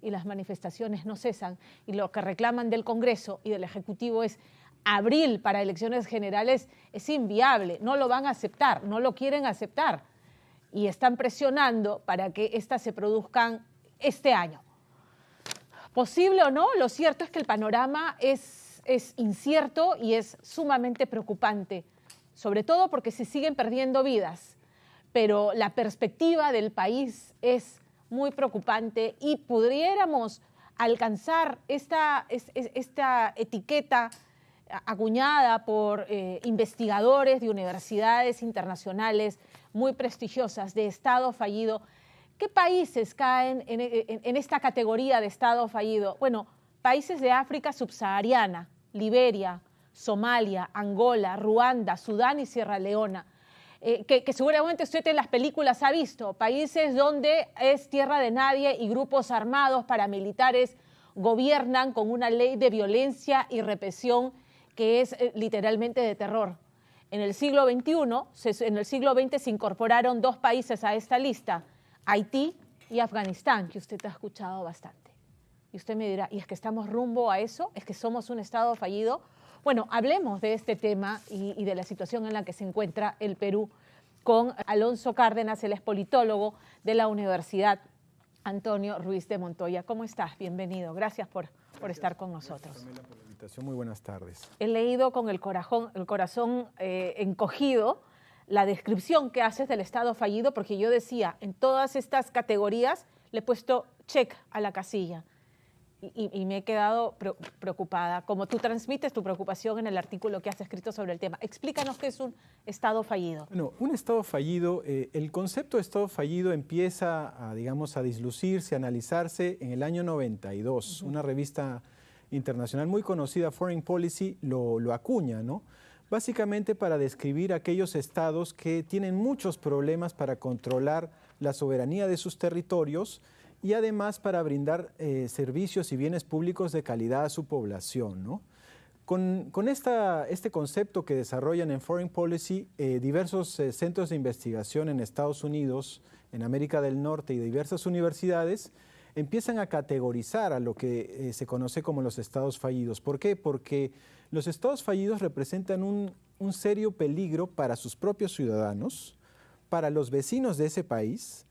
y las manifestaciones no cesan, y lo que reclaman del Congreso y del Ejecutivo es abril para elecciones generales, es inviable, no lo van a aceptar, no lo quieren aceptar, y están presionando para que estas se produzcan este año. ¿Posible o no? Lo cierto es que el panorama es incierto y es sumamente preocupante, sobre todo porque se siguen perdiendo vidas, pero la perspectiva del país es muy preocupante y pudiéramos alcanzar esta etiqueta acuñada por investigadores de universidades internacionales muy prestigiosas de Estado fallido. ¿Qué países caen en esta categoría de Estado fallido? Bueno, países de África subsahariana, Liberia, Somalia, Angola, Ruanda, Sudán y Sierra Leona, que seguramente usted en las películas ha visto, países donde es tierra de nadie y grupos armados paramilitares gobiernan con una ley de violencia y represión que es literalmente de terror. En el siglo XXI, en el siglo XX se incorporaron 2 países a esta lista, Haití y Afganistán, que usted ha escuchado bastante. Y usted me dirá, ¿y es que estamos rumbo a eso? ¿Es que somos un Estado fallido? Bueno, hablemos de este tema y de la situación en la que se encuentra el Perú con Alonso Cárdenas, él es politólogo de la Universidad Antonio Ruiz de Montoya. ¿Cómo estás? Bienvenido. Gracias por estar con nosotros. Gracias, Pamela, por la invitación. Muy buenas tardes. He leído con el corazón encogido la descripción que haces del Estado fallido, porque yo decía, en todas estas categorías le he puesto check a la casilla y me he quedado preocupada, como tú transmites tu preocupación en el artículo que has escrito sobre el tema. Explícanos qué es un Estado fallido. Bueno, un Estado fallido, el concepto de Estado fallido empieza a dislucirse, a analizarse en el año 92. Una revista internacional muy conocida, Foreign Policy, lo acuña, ¿no? Básicamente para describir aquellos estados que tienen muchos problemas para controlar la soberanía de sus territorios y además para brindar servicios y bienes públicos de calidad a su población, ¿no? Con este concepto que desarrollan en Foreign Policy, diversos centros de investigación en Estados Unidos, en América del Norte y diversas universidades empiezan a categorizar a lo que se conoce como los estados fallidos. ¿Por qué? Porque los estados fallidos representan un serio peligro para sus propios ciudadanos, para los vecinos de ese país,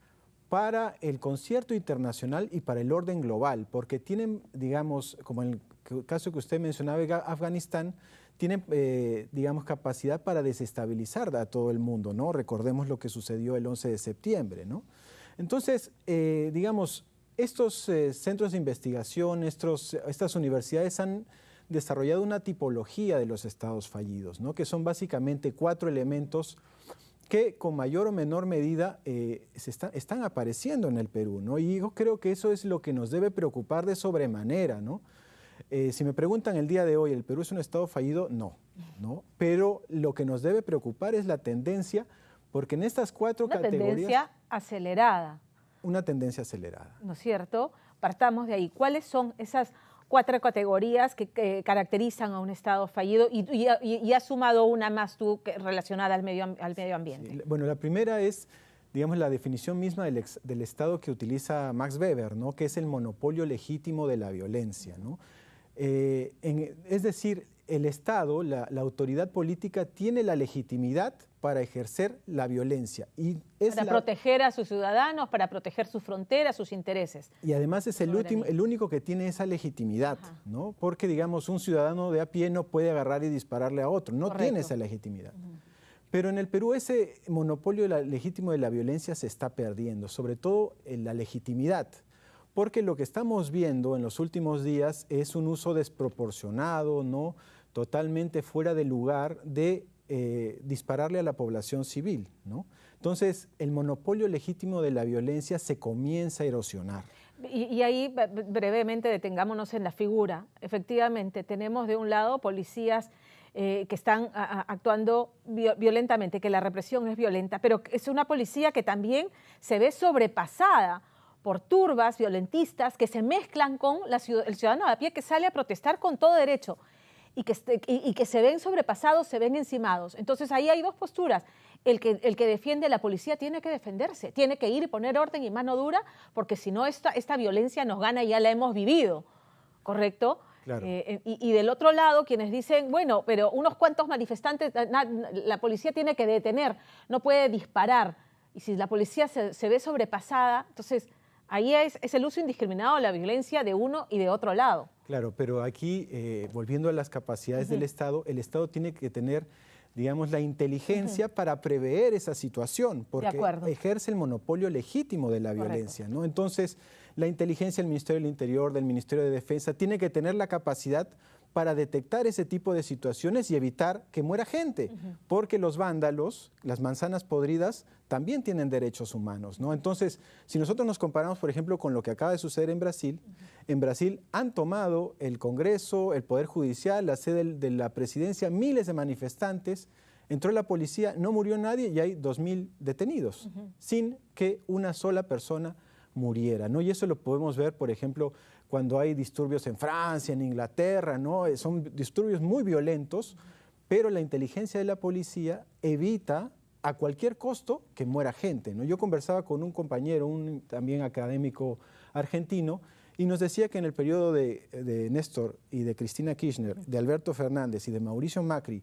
para el concierto internacional y para el orden global, porque tienen, digamos, como en el caso que usted mencionaba, Afganistán, tienen, capacidad para desestabilizar a todo el mundo, ¿no? Recordemos lo que sucedió el 11 de septiembre, ¿no? Entonces, estos centros de investigación, estas universidades han desarrollado una tipología de los estados fallidos, ¿no? Que son básicamente 4 elementos que con mayor o menor medida están apareciendo en el Perú, ¿no? Y yo creo que eso es lo que nos debe preocupar de sobremanera, ¿no? Si me preguntan el día de hoy, ¿el Perú es un estado fallido? No, ¿no? Pero lo que nos debe preocupar es la tendencia, porque en estas 4 categorías... Una tendencia acelerada. Una tendencia acelerada. ¿No es cierto? Partamos de ahí. ¿Cuáles son esas 4 categorías que caracterizan a un Estado fallido? Y has sumado una más tú relacionada al medio ambiente. Sí. Bueno, la primera es, digamos, la definición misma del Estado que utiliza Max Weber, ¿no? Que es el monopolio legítimo de la violencia, ¿no? Es decir, el Estado, la autoridad política, tiene la legitimidad para ejercer la violencia. Para proteger a sus ciudadanos, para proteger sus fronteras, sus intereses. Y además es el único que tiene esa legitimidad, ¿no? Porque, digamos, un ciudadano de a pie no puede agarrar y dispararle a otro, no tiene esa legitimidad. Pero en el Perú ese monopolio legítimo de la violencia se está perdiendo, sobre todo en la legitimidad. Porque lo que estamos viendo en los últimos días es un uso desproporcionado, ¿no? Totalmente fuera de lugar de dispararle a la población civil, ¿no? Entonces, el monopolio legítimo de la violencia se comienza a erosionar. Y ahí brevemente detengámonos en la figura. Efectivamente, tenemos de un lado policías que están actuando violentamente, que la represión es violenta, pero es una policía que también se ve sobrepasada por turbas violentistas que se mezclan con el ciudadano de a pie que sale a protestar con todo derecho y que se ven sobrepasados, se ven encimados. Entonces ahí hay 2 posturas. el que defiende a la policía tiene que defenderse, tiene que ir y poner orden y mano dura, porque si no esta violencia nos gana y ya la hemos vivido, ¿correcto? Claro. Y del otro lado, quienes dicen, bueno, pero unos cuantos manifestantes, la policía tiene que detener, no puede disparar. Y si la policía se ve sobrepasada, entonces ahí es el uso indiscriminado de la violencia de uno y de otro lado. Claro, pero aquí, volviendo a las capacidades del Estado, el Estado tiene que tener, digamos, la inteligencia para prever esa situación, porque ejerce el monopolio legítimo de la violencia, ¿no? Entonces, la inteligencia del Ministerio del Interior, del Ministerio de Defensa, tiene que tener la capacidad para detectar ese tipo de situaciones y evitar que muera gente, porque los vándalos, las manzanas podridas, también tienen derechos humanos, ¿no? Entonces, si nosotros nos comparamos, por ejemplo, con lo que acaba de suceder en Brasil han tomado el Congreso, el Poder Judicial, la sede de la presidencia, miles de manifestantes, entró la policía, no murió nadie y hay 2000 detenidos, sin que una sola persona muriera, ¿no? Y eso lo podemos ver, por ejemplo, cuando hay disturbios en Francia, en Inglaterra, ¿no? Son disturbios muy violentos, pero la inteligencia de la policía evita a cualquier costo que muera gente, ¿no? Yo conversaba con un compañero, un también académico argentino, y nos decía que en el periodo de Néstor y de Cristina Kirchner, de Alberto Fernández y de Mauricio Macri,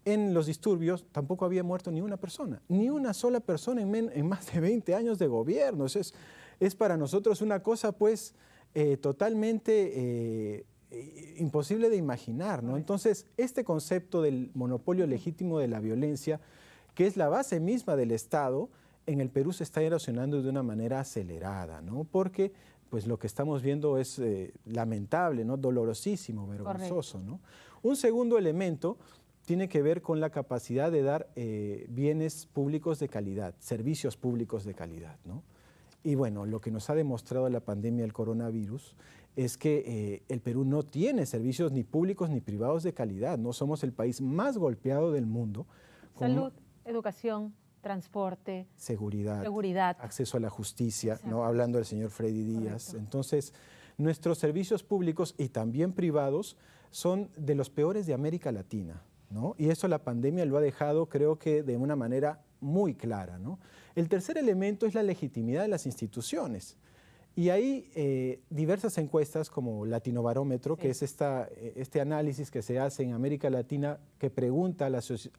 en los disturbios tampoco había muerto ni una persona, ni una sola persona en más de 20 años de gobierno. Eso es para nosotros una cosa, pues, totalmente imposible de imaginar, ¿no? Entonces, este concepto del monopolio legítimo de la violencia, que es la base misma del Estado, en el Perú se está erosionando de una manera acelerada, ¿no? Porque pues lo que estamos viendo es lamentable, ¿no? Dolorosísimo, vergonzoso, ¿no? Un segundo elemento tiene que ver con la capacidad de dar bienes públicos de calidad, servicios públicos de calidad, ¿no? Y bueno, lo que nos ha demostrado la pandemia del coronavirus es que el Perú no tiene servicios ni públicos ni privados de calidad, ¿no? Somos el país más golpeado del mundo. Salud, educación, transporte, seguridad, acceso a la justicia, ¿no? Hablando del señor Freddy Díaz. Entonces, nuestros servicios públicos y también privados son de los peores de América Latina, ¿no? Y eso la pandemia lo ha dejado, creo que de una manera muy clara, ¿no? El tercer elemento es la legitimidad de las instituciones. Y hay diversas encuestas como Latinobarómetro, que es este análisis que se hace en América Latina que pregunta a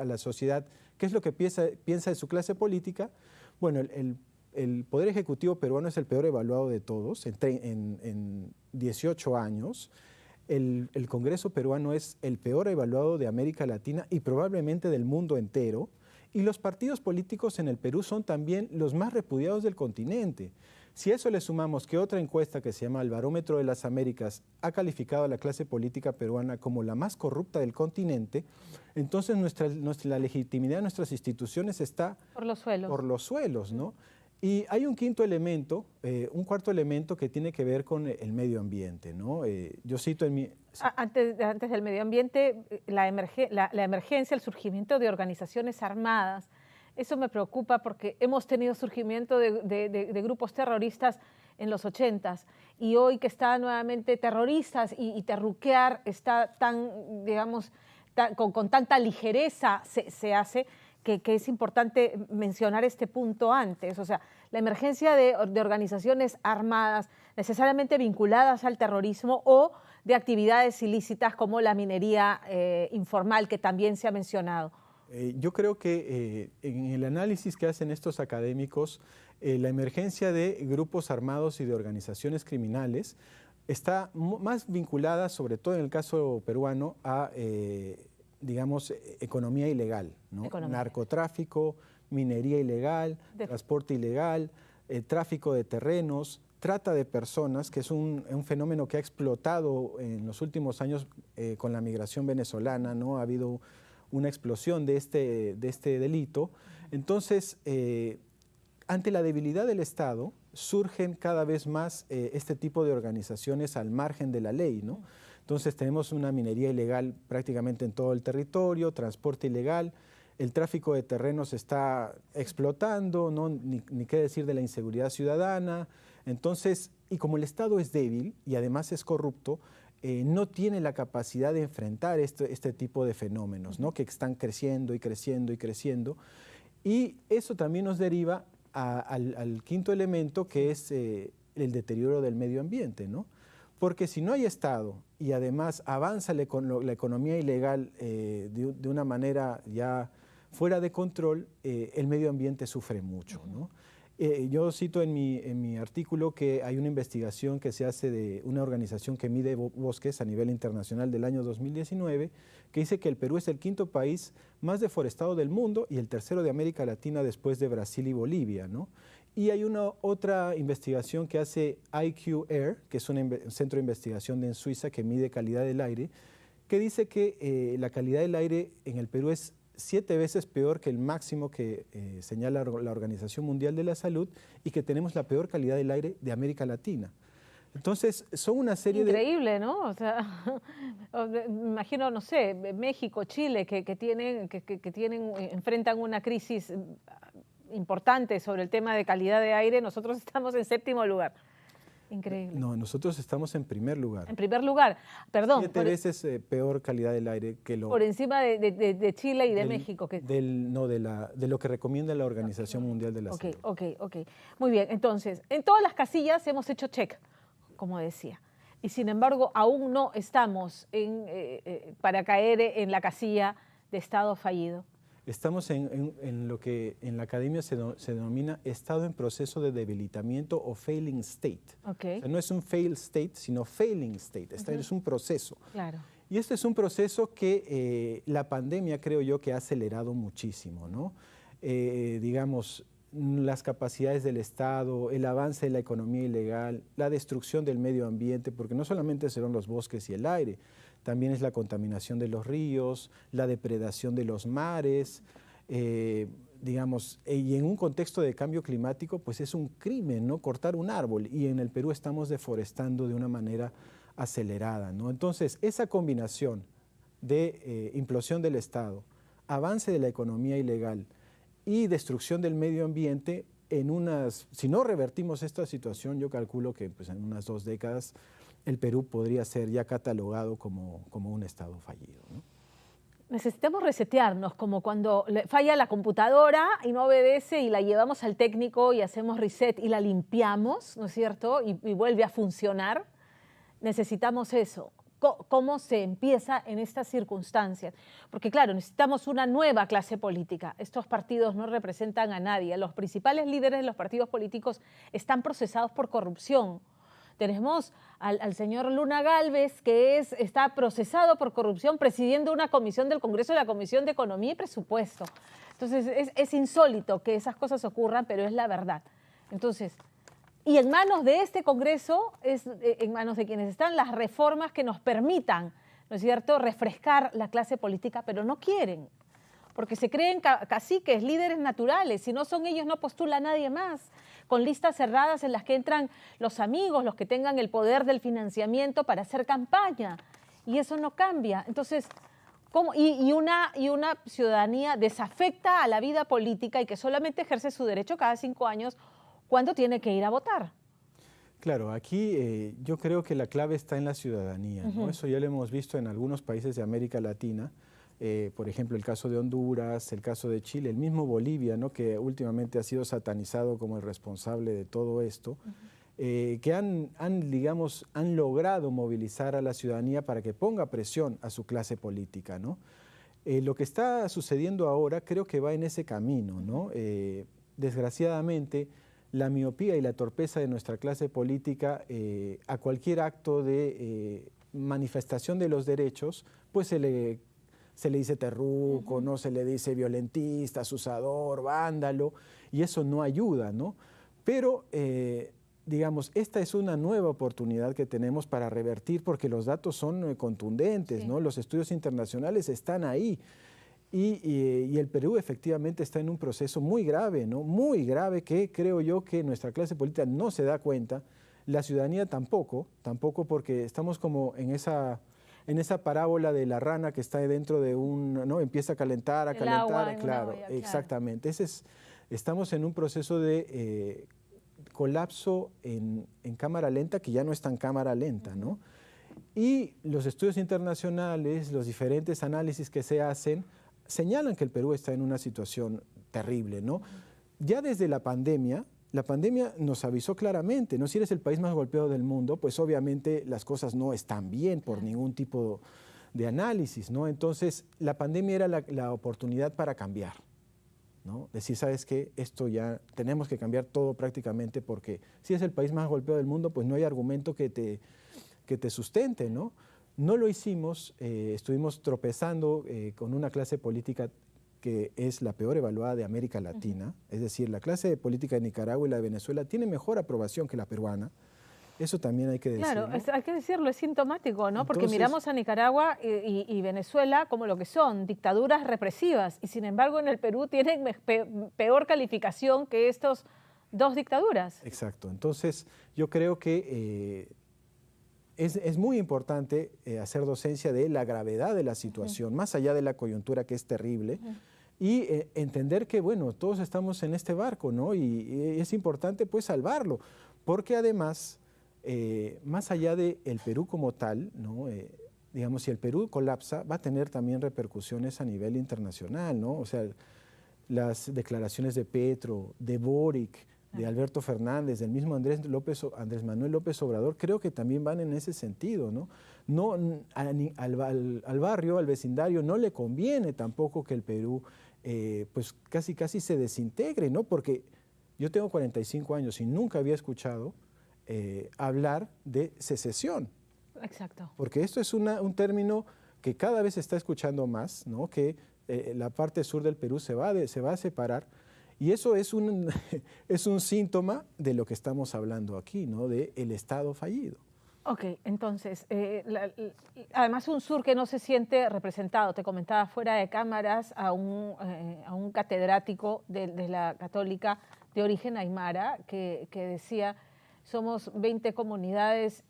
la sociedad qué es lo que piensa de su clase política. Bueno, el Poder Ejecutivo peruano es el peor evaluado de todos en 18 años. El Congreso peruano es el peor evaluado de América Latina y probablemente del mundo entero. Y los partidos políticos en el Perú son también los más repudiados del continente. Si a eso le sumamos que otra encuesta que se llama el Barómetro de las Américas ha calificado a la clase política peruana como la más corrupta del continente, entonces la legitimidad de nuestras instituciones está por los suelos, ¿no? Y hay un quinto elemento, un cuarto elemento que tiene que ver con el medio ambiente, ¿no? Yo cito en mi... Antes del medio ambiente, la emergencia, el surgimiento de organizaciones armadas. Eso me preocupa porque hemos tenido surgimiento de grupos terroristas en los 80s y hoy que están nuevamente terroristas y terruquear está tan, digamos, con tanta ligereza se hace que es importante mencionar este punto antes. O sea, la emergencia de organizaciones armadas necesariamente vinculadas al terrorismo o de actividades ilícitas como la minería informal que también se ha mencionado. Yo creo que en el análisis que hacen estos académicos, la emergencia de grupos armados y de organizaciones criminales está más vinculada, sobre todo en el caso peruano, a, digamos, economía ilegal, ¿no? Narcotráfico, minería ilegal, transporte ilegal, tráfico de terrenos, trata de personas, que es un fenómeno que ha explotado en los últimos años con la migración venezolana, ¿no? Ha habido una explosión de este delito. Entonces, ante la debilidad del Estado, surgen cada vez más este tipo de organizaciones al margen de la ley, ¿no? Entonces tenemos una minería ilegal prácticamente en todo el territorio, transporte ilegal, el tráfico de terrenos está explotando, ¿no? Ni qué decir de la inseguridad ciudadana. Entonces, y como el Estado es débil y además es corrupto, no tiene la capacidad de enfrentar este tipo de fenómenos, ¿no? Que están creciendo y creciendo y creciendo. Y eso también nos deriva al quinto elemento, que es el deterioro del medio ambiente, ¿no? Porque si no hay Estado y además avanza la economía ilegal de una manera ya fuera de control, el medio ambiente sufre mucho, ¿no? Yo cito en mi artículo que hay una investigación que se hace de una organización que mide bosques a nivel internacional del año 2019, que dice que el Perú es el quinto país más deforestado del mundo y el tercero de América Latina después de Brasil y Bolivia, ¿no? Y hay otra investigación que hace IQ Air, que es un centro de investigación en Suiza que mide calidad del aire, que dice que la calidad del aire en el Perú es 7 veces peor que el máximo que señala la Organización Mundial de la Salud y que tenemos la peor calidad del aire de América Latina. Entonces, son una serie Increíble, ¿no? O sea, me imagino, no sé, México, Chile, que enfrentan una crisis importante sobre el tema de calidad de aire. Nosotros estamos en 7º lugar. Increíble. No, nosotros estamos en primer lugar. En primer lugar, perdón. 7 veces peor calidad del aire que lo... Por encima de Chile y de México. De lo que recomienda la Organización Mundial de la Salud. Ok. Muy bien, entonces, en todas las casillas hemos hecho check, como decía. Y sin embargo, aún no estamos para caer en la casilla de estado fallido. Estamos en lo que en la academia se denomina estado en proceso de debilitamiento o failing state. Okay. O sea, no es un fail state, sino failing state. Es un proceso. Claro. Y este es un proceso que la pandemia, creo yo, que ha acelerado muchísimo, ¿no? Digamos, las capacidades del Estado, el avance de la economía ilegal, la destrucción del medio ambiente, porque no solamente serán los bosques y el aire, también es la contaminación de los ríos, la depredación de los mares, digamos, y en un contexto de cambio climático, pues es un crimen, ¿no? Cortar un árbol, y en el Perú estamos deforestando de una manera acelerada, ¿no? Entonces, esa combinación de implosión del Estado, avance de la economía ilegal y destrucción del medio ambiente, si no revertimos esta situación, yo calculo que pues, en unas 2 décadas el Perú podría ser ya catalogado como un Estado fallido, ¿no? Necesitamos resetearnos, como cuando falla la computadora y no obedece y la llevamos al técnico y hacemos reset y la limpiamos, ¿no es cierto? Y vuelve a funcionar. Necesitamos eso. ¿Cómo se empieza en estas circunstancias? Porque claro, necesitamos una nueva clase política. Estos partidos no representan a nadie. Los principales líderes de los partidos políticos están procesados por corrupción. Tenemos al señor Luna Gálvez, que está procesado por corrupción, presidiendo una comisión del Congreso, la Comisión de Economía y Presupuesto. Entonces, es insólito que esas cosas ocurran, pero es la verdad. Entonces, y en manos de este Congreso, en manos de quienes están las reformas que nos permitan, ¿no es cierto?, refrescar la clase política, pero no quieren, porque se creen caciques, líderes naturales. Si no son ellos, no postula nadie más, con listas cerradas en las que entran los amigos, los que tengan el poder del financiamiento para hacer campaña, y eso no cambia. Entonces, ¿cómo? Y una ciudadanía desafecta a la vida política y que solamente ejerce su derecho cada 5 años, ¿cuándo tiene que ir a votar? Claro, aquí yo creo que la clave está en la ciudadanía, ¿no? Eso ya lo hemos visto en algunos países de América Latina, por ejemplo, el caso de Honduras, el caso de Chile, el mismo Bolivia, ¿no? Que últimamente ha sido satanizado como el responsable de todo esto, que han logrado movilizar a la ciudadanía para que ponga presión a su clase política, ¿no? Lo que está sucediendo ahora creo que va en ese camino, ¿no? Desgraciadamente, la miopía y la torpeza de nuestra clase política a cualquier acto de manifestación de los derechos, pues se le dice terruco, no se le dice violentista, asusador, vándalo, y eso no ayuda, ¿no? Pero, digamos, esta es una nueva oportunidad que tenemos para revertir, porque los datos son contundentes, ¿no? Los estudios internacionales están ahí. Y el Perú efectivamente está en un proceso muy grave, ¿no? Muy grave, que creo yo que nuestra clase política no se da cuenta, la ciudadanía tampoco porque estamos como en esa parábola de la rana que está dentro de ¿no? Empieza a calentar, agua, claro, olla, exactamente. Estamos en un proceso de colapso en cámara lenta, que ya no es tan cámara lenta, ¿no? Y los estudios internacionales, los diferentes análisis que se hacen, señalan que el Perú está en una situación terrible, ¿no? Ya desde la pandemia nos avisó claramente, ¿no? Si eres el país más golpeado del mundo, pues obviamente las cosas no están bien por ningún tipo de análisis, ¿no? Entonces, la pandemia era la oportunidad para cambiar, ¿no? Decir, ¿sabes qué? Esto ya tenemos que cambiar todo prácticamente porque si es el país más golpeado del mundo, pues no hay argumento que te sustente, ¿no? No lo hicimos, estuvimos tropezando con una clase política que es la peor evaluada de América Latina, es decir, la clase política de Nicaragua y la de Venezuela tiene mejor aprobación que la peruana. Eso también hay que decirlo. Claro, hay que decirlo, es sintomático, ¿no? Porque miramos a Nicaragua y Venezuela como lo que son, dictaduras represivas, y sin embargo en el Perú tienen peor calificación que estos dos dictaduras. Exacto, entonces yo creo que es muy importante hacer docencia de la gravedad de la situación, más allá de la coyuntura que es terrible, y entender que, bueno, todos estamos en este barco, ¿no? Y es importante, pues, salvarlo, porque además, más allá del Perú como tal, ¿no? Digamos, si el Perú colapsa, va a tener también repercusiones a nivel internacional, ¿no? O sea, las declaraciones de Petro, de Boric, de Alberto Fernández, del mismo Andrés Manuel López Obrador, creo que también van en ese sentido, ¿no? Al barrio, al vecindario, no le conviene tampoco que el Perú pues casi se desintegre, ¿no? Porque yo tengo 45 años y nunca había escuchado hablar de secesión. Exacto. Porque esto es un término que cada vez se está escuchando más, ¿no? Que la parte sur del Perú se va a separar. Y eso es un síntoma de lo que estamos hablando aquí, ¿no? Del Estado fallido. Ok, entonces, además un sur que no se siente representado. Te comentaba fuera de cámaras a un catedrático de la Católica de origen aymara que decía, somos 20 comunidades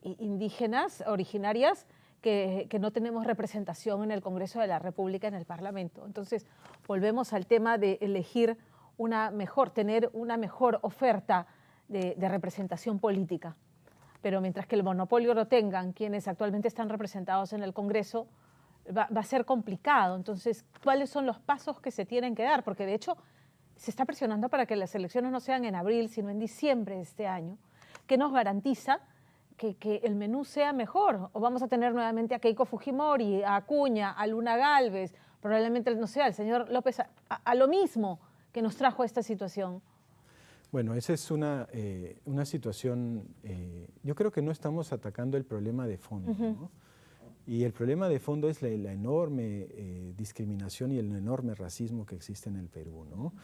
indígenas originarias que no tenemos representación en el Congreso de la República, en el Parlamento. Entonces, volvemos al tema de elegir tener una mejor oferta de representación política. Pero mientras que el monopolio lo tengan quienes actualmente están representados en el Congreso, va a ser complicado. Entonces, ¿cuáles son los pasos que se tienen que dar? Porque de hecho se está presionando para que las elecciones no sean en abril, sino en diciembre de este año. ¿Qué nos garantiza que el menú sea mejor? ¿O vamos a tener nuevamente a Keiko Fujimori, a Acuña, a Luna Gálvez, probablemente, no sé, al señor López, a lo mismo que nos trajo esta situación? Bueno, esa es una situación, yo creo que no estamos atacando el problema de fondo, ¿no? Y el problema de fondo es la enorme discriminación y el enorme racismo que existe en el Perú, ¿no?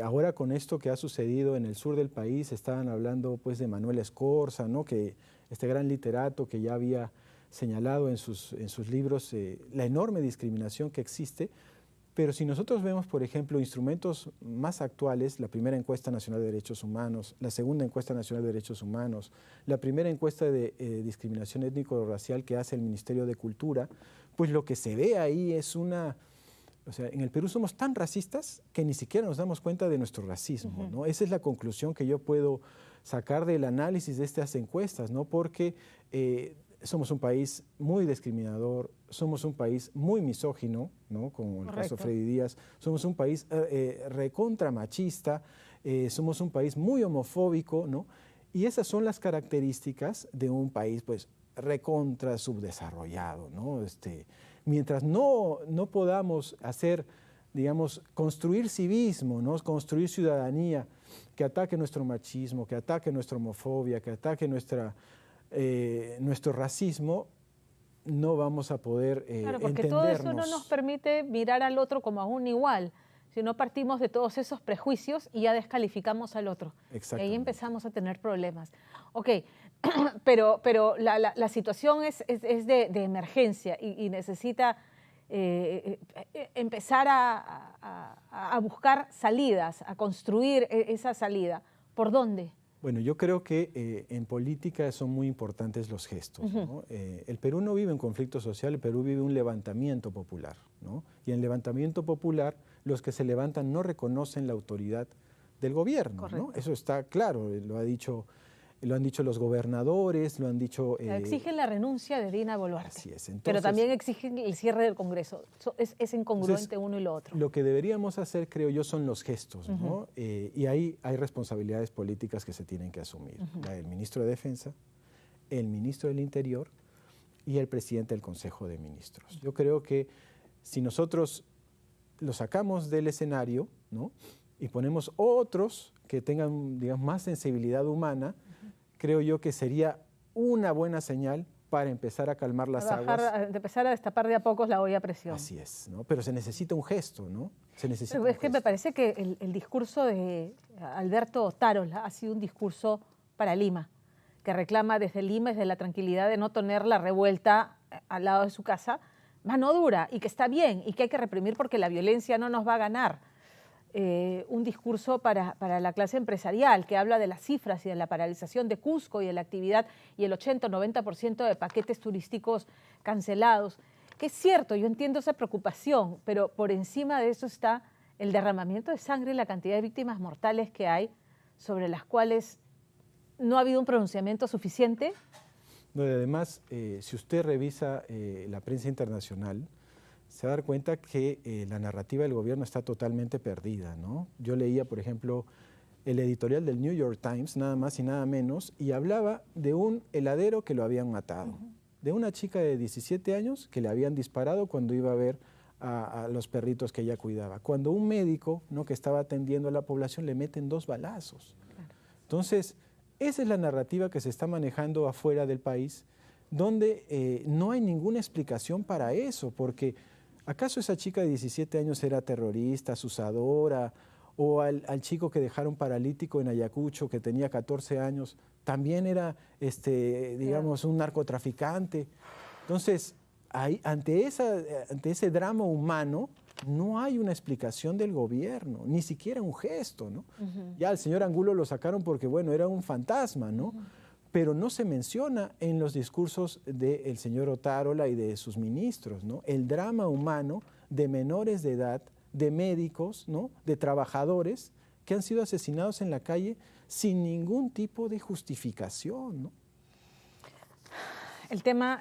Ahora con esto que ha sucedido en el sur del país, estaban hablando pues de Manuel Escorza, ¿no? Que este gran literato que ya había señalado en sus libros la enorme discriminación que existe. Pero si nosotros vemos, por ejemplo, instrumentos más actuales, la primera encuesta nacional de derechos humanos, la segunda encuesta nacional de derechos humanos, la primera encuesta de discriminación étnico-racial que hace el Ministerio de Cultura, pues lo que se ve ahí es o sea, en el Perú somos tan racistas que ni siquiera nos damos cuenta de nuestro racismo, ¿no? Esa es la conclusión que yo puedo sacar del análisis de estas encuestas, ¿no? Porque somos un país muy discriminador, somos un país muy misógino, ¿no? Como el caso Freddy Díaz, somos un país recontra machista, somos un país muy homofóbico, ¿no? Y esas son las características de un país, pues, recontra subdesarrollado, ¿no? Mientras no podamos hacer, digamos, construir civismo, ¿no? Construir ciudadanía que ataque nuestro machismo, que ataque nuestra homofobia, que ataque nuestro racismo, no vamos a poder claro, porque entendernos. todo eso no nos permite mirar al otro como a un igual, sino partimos de todos esos prejuicios y ya descalificamos al otro. Y ahí empezamos a tener problemas. Ok, pero la situación es de emergencia y necesita empezar a buscar salidas, a construir esa salida. ¿Por dónde? Bueno, yo creo que en política son muy importantes los gestos, ¿no? El Perú no vive un conflicto social, el Perú vive un levantamiento popular, ¿no? Y en el levantamiento popular, los que se levantan no reconocen la autoridad del gobierno, ¿no? Eso está claro, lo ha dicho lo han dicho los gobernadores, lo han dicho... exigen la renuncia de Dina Boluarte. Así es. Entonces, pero también exigen el cierre del Congreso. Es incongruente uno y lo otro. Lo que deberíamos hacer, creo yo, son los gestos, ¿no? Y ahí hay responsabilidades políticas que se tienen que asumir. La del ministro de Defensa, el ministro del Interior y el presidente del Consejo de Ministros. Yo creo que si nosotros lo sacamos del escenario, ¿no?, y ponemos otros que tengan, digamos, más sensibilidad humana, creo yo que sería una buena señal para empezar a calmar las aguas. De empezar a destapar de a pocos la olla a presión. Así es, ¿no? Pero se necesita un gesto, ¿no? Se necesita Pero es que me parece que el discurso de Alberto Otárola ha sido un discurso para Lima, que reclama desde Lima, desde la tranquilidad de no tener la revuelta al lado de su casa, mano dura, y que está bien, y que hay que reprimir porque la violencia no nos va a ganar. Un discurso para la clase empresarial, que habla de las cifras y de la paralización de Cusco y de la actividad y el 80 o 90% de paquetes turísticos cancelados. Que es cierto, yo entiendo esa preocupación, pero por encima de eso está el derramamiento de sangre y la cantidad de víctimas mortales que hay, sobre las cuales no ha habido un pronunciamiento suficiente. No, y además, si usted revisa la prensa internacional, se va a dar cuenta que la narrativa del gobierno está totalmente perdida, ¿no? Yo leía, por ejemplo, el editorial del New York Times, nada más y nada menos, y hablaba de un heladero que lo habían matado, de una chica de 17 años que le habían disparado cuando iba a ver a los perritos que ella cuidaba, cuando un médico, ¿no?, que estaba atendiendo a la población le meten 2 balazos. Entonces, esa es la narrativa que se está manejando afuera del país, donde no hay ninguna explicación para eso, porque ¿acaso esa chica de 17 años era terrorista, asusadora? O al chico que dejaron paralítico en Ayacucho, que tenía 14 años, también era, digamos, un narcotraficante. Entonces, ante ese drama humano, no hay una explicación del gobierno, ni siquiera un gesto, ¿no? Ya al señor Angulo lo sacaron porque, bueno, era un fantasma, ¿no? Pero no se menciona en los discursos del señor Otárola y de sus ministros, ¿no?, el drama humano de menores de edad, de médicos, ¿no?, de trabajadores que han sido asesinados en la calle sin ningún tipo de justificación, ¿no? El tema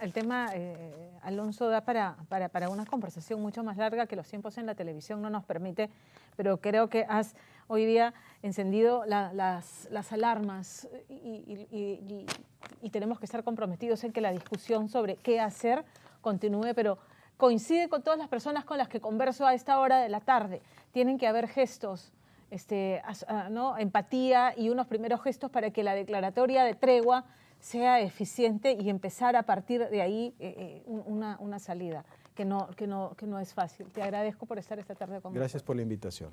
Alonso, da para una conversación mucho más larga que los tiempos en la televisión no nos permite, pero creo que has hoy día encendido las alarmas y tenemos que estar comprometidos en que la discusión sobre qué hacer continúe, pero coincide con todas las personas con las que converso a esta hora de la tarde. Tienen que haber gestos, ¿no?, empatía y unos primeros gestos para que la declaratoria de tregua sea eficiente y empezar a partir de ahí una salida, que no es fácil. Te agradezco por estar esta tarde conmigo. Gracias por la invitación.